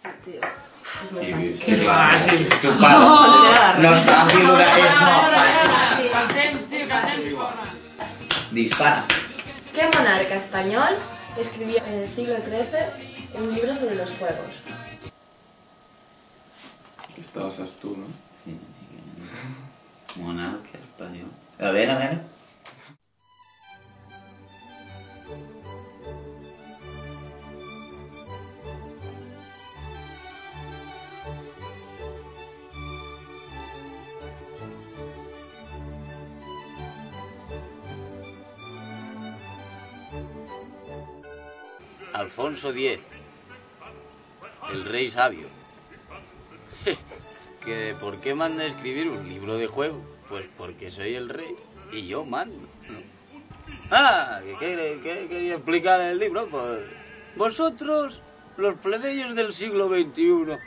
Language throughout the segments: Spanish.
Sí, tío. Que fàcil. Tu pare. No és fàcil, és molt fàcil. Dispara. ¿Qué monarca español escribió en el siglo XIII un libro sobre los juegos? Aquesta la saps tu, no? Monarca espanyol. A veure. Alfonso X, el rey sabio. ¿Que por qué manda a escribir un libro de juego? Pues porque soy el rey y yo mando. ¿Qué quería explicar en el libro? Pues vosotros, los plebeyos del siglo XXI,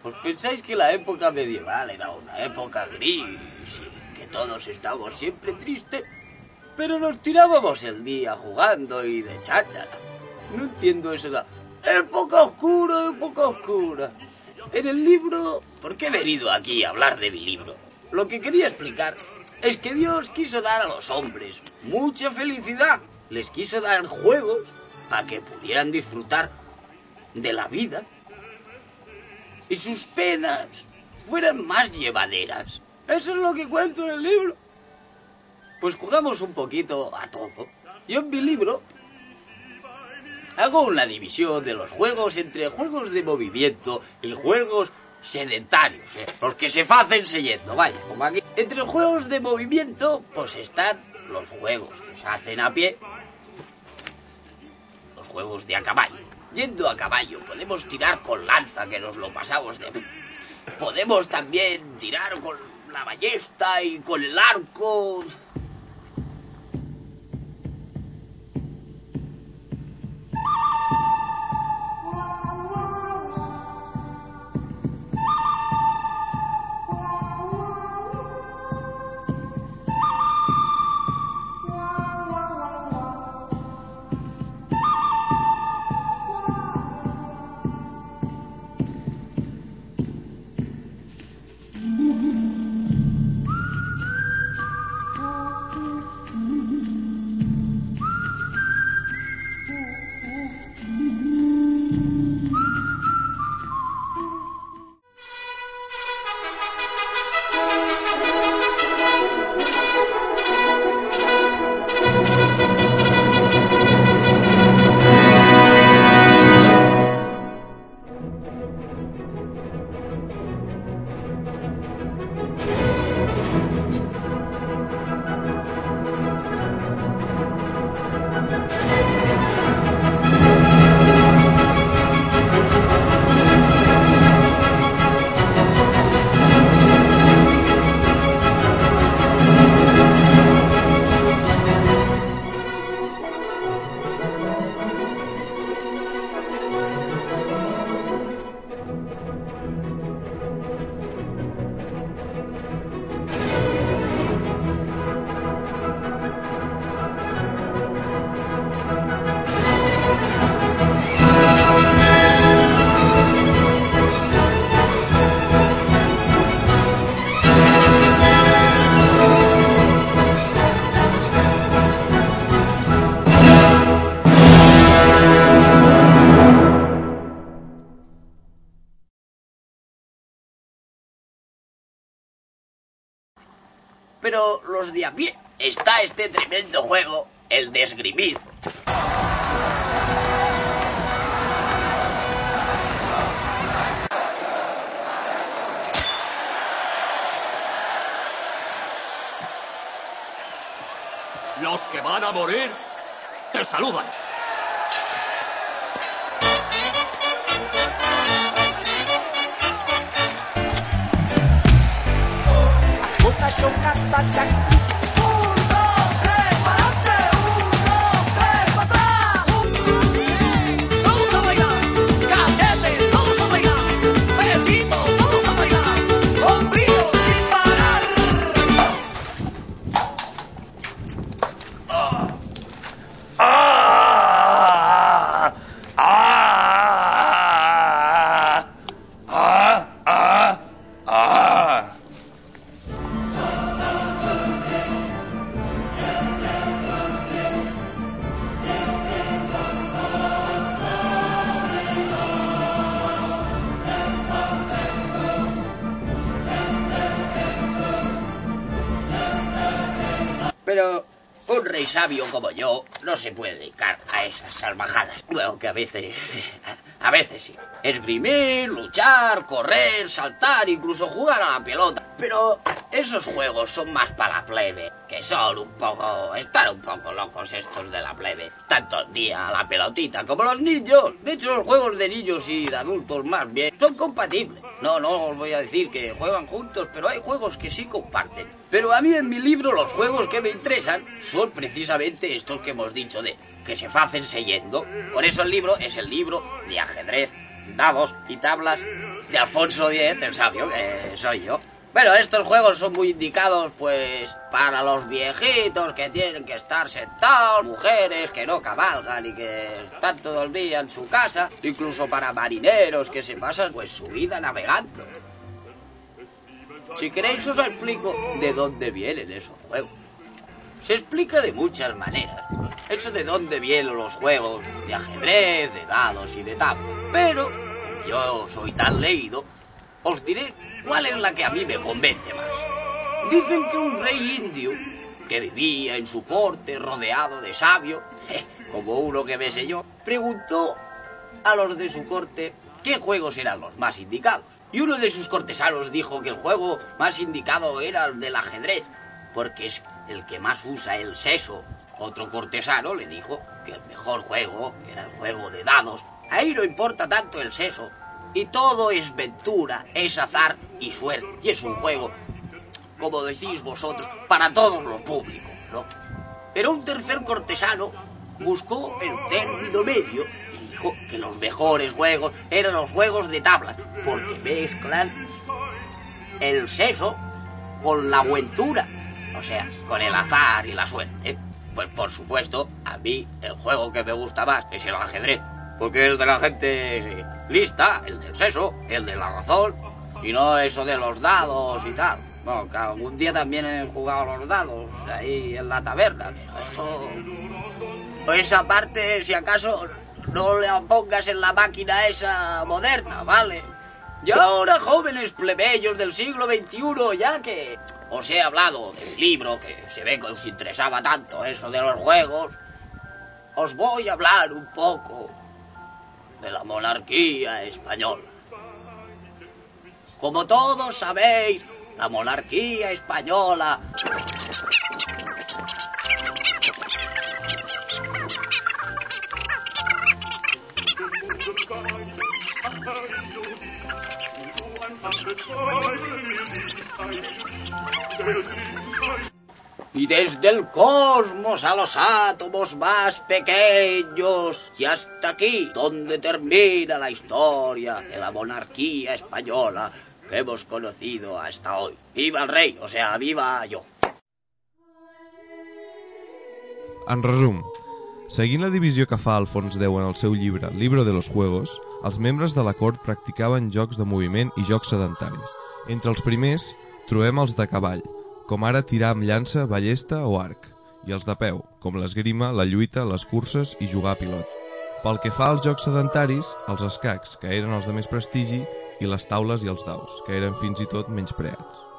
¿os pensáis que la época medieval era una época gris, que todos estábamos siempre tristes, pero nos tirábamos el día jugando y de cháchara? No entiendo eso de época oscura. En el libro, ¿por qué he venido aquí a hablar de mi libro? Lo que quería explicar es que Dios quiso dar a los hombres mucha felicidad. Les quiso dar juegos para que pudieran disfrutar de la vida y sus penas fueran más llevaderas. Eso es lo que cuento en el libro. Pues jugamos un poquito a todo. Yo en mi libro hago una división de los juegos entre juegos de movimiento y juegos sedentarios, los que se facen seyendo, vaya, como aquí. Entre los juegos de movimiento, pues están los juegos que se hacen a pie, los juegos de a caballo. Yendo a caballo podemos tirar con lanza, que nos lo pasamos de... Podemos también tirar con la ballesta y con el arco... Pero los de a pie está este tremendo juego, el de esgrimir. Los que van a morir te saludan. Todos a bailar, cachetes, todos a bailar, pechitos, todos a bailar, hombrillos sin parar. Pero un rey sabio como yo no se puede dedicar a esas salvajadas. Bueno, que a veces sí. Esgrimir, luchar, correr, saltar, incluso jugar a la pelota. Pero esos juegos son más para la plebe, que son están un poco locos estos de la plebe. Tanto el día a la pelotita como los niños. De hecho, los juegos de niños y de adultos más bien son compatibles. No os voy a decir que juegan juntos, pero hay juegos que sí comparten. Pero a mí en mi libro los juegos que me interesan son precisamente estos que hemos dicho de que se facen seyendo. Por eso el libro es el libro de ajedrez, dados y tablas de Alfonso X, el sabio, que soy yo. Bueno, estos juegos son muy indicados, pues, para los viejitos que tienen que estar sentados, mujeres que no cabalgan y que están todo el día en su casa, incluso para marineros que se pasan, pues, su vida navegando. Si queréis os explico de dónde vienen esos juegos. Se explica de muchas maneras, eso de dónde vienen los juegos de ajedrez, de dados y de tablas. Pero, como yo soy tan leído, os diré cuál es la que a mí me convence más. Dicen que un rey indio, que vivía en su corte rodeado de sabios, como uno que me sé yo, preguntó a los de su corte qué juegos eran los más indicados. Y uno de sus cortesanos dijo que el juego más indicado era el del ajedrez, porque es el que más usa el seso. Otro cortesano le dijo que el mejor juego era el juego de dados. Ahí no importa tanto el seso, y todo es ventura, es azar y suerte. Y es un juego, como decís vosotros, para todos los públicos, ¿no? Pero un tercer cortesano buscó el término medio y dijo que los mejores juegos eran los juegos de tablas, porque mezclan el seso con la ventura, o sea, con el azar y la suerte. Pues por supuesto, a mí el juego que me gusta más es el ajedrez, porque es de la gente lista, el del seso, el de la razón, y no eso de los dados y tal. Bueno, que algún día también he jugado los dados ahí en la taberna, pero eso... esa parte, si acaso, no la pongas en la máquina esa moderna, ¿vale? Y ahora, jóvenes plebeyos del siglo XXI, ya que os he hablado del libro, que se ve que os interesaba tanto eso de los juegos, os voy a hablar un poco de la monarquía española. Como todos sabéis, la monarquía española y desde el cosmos a los átomos más pequeños y hasta aquí, donde termina la historia de la monarquía española que hemos conocido hasta hoy. ¡Viva el rei! O sea, viva jo! En resum, seguint la divisió que fa Alfons X en el seu llibre Libro de los Juegos, els membres de la cort practicaven jocs de moviment i jocs sedentaris. Entre els primers trobem els de cavall, com ara tirar amb llança, ballesta o arc, i els de peu, com l'esgrima, la lluita, les curses i jugar a pilot. Pel que fa als jocs sedentaris, els escacs, que eren els de més prestigi, i les taules i els daus, que eren fins i tot menyspreats.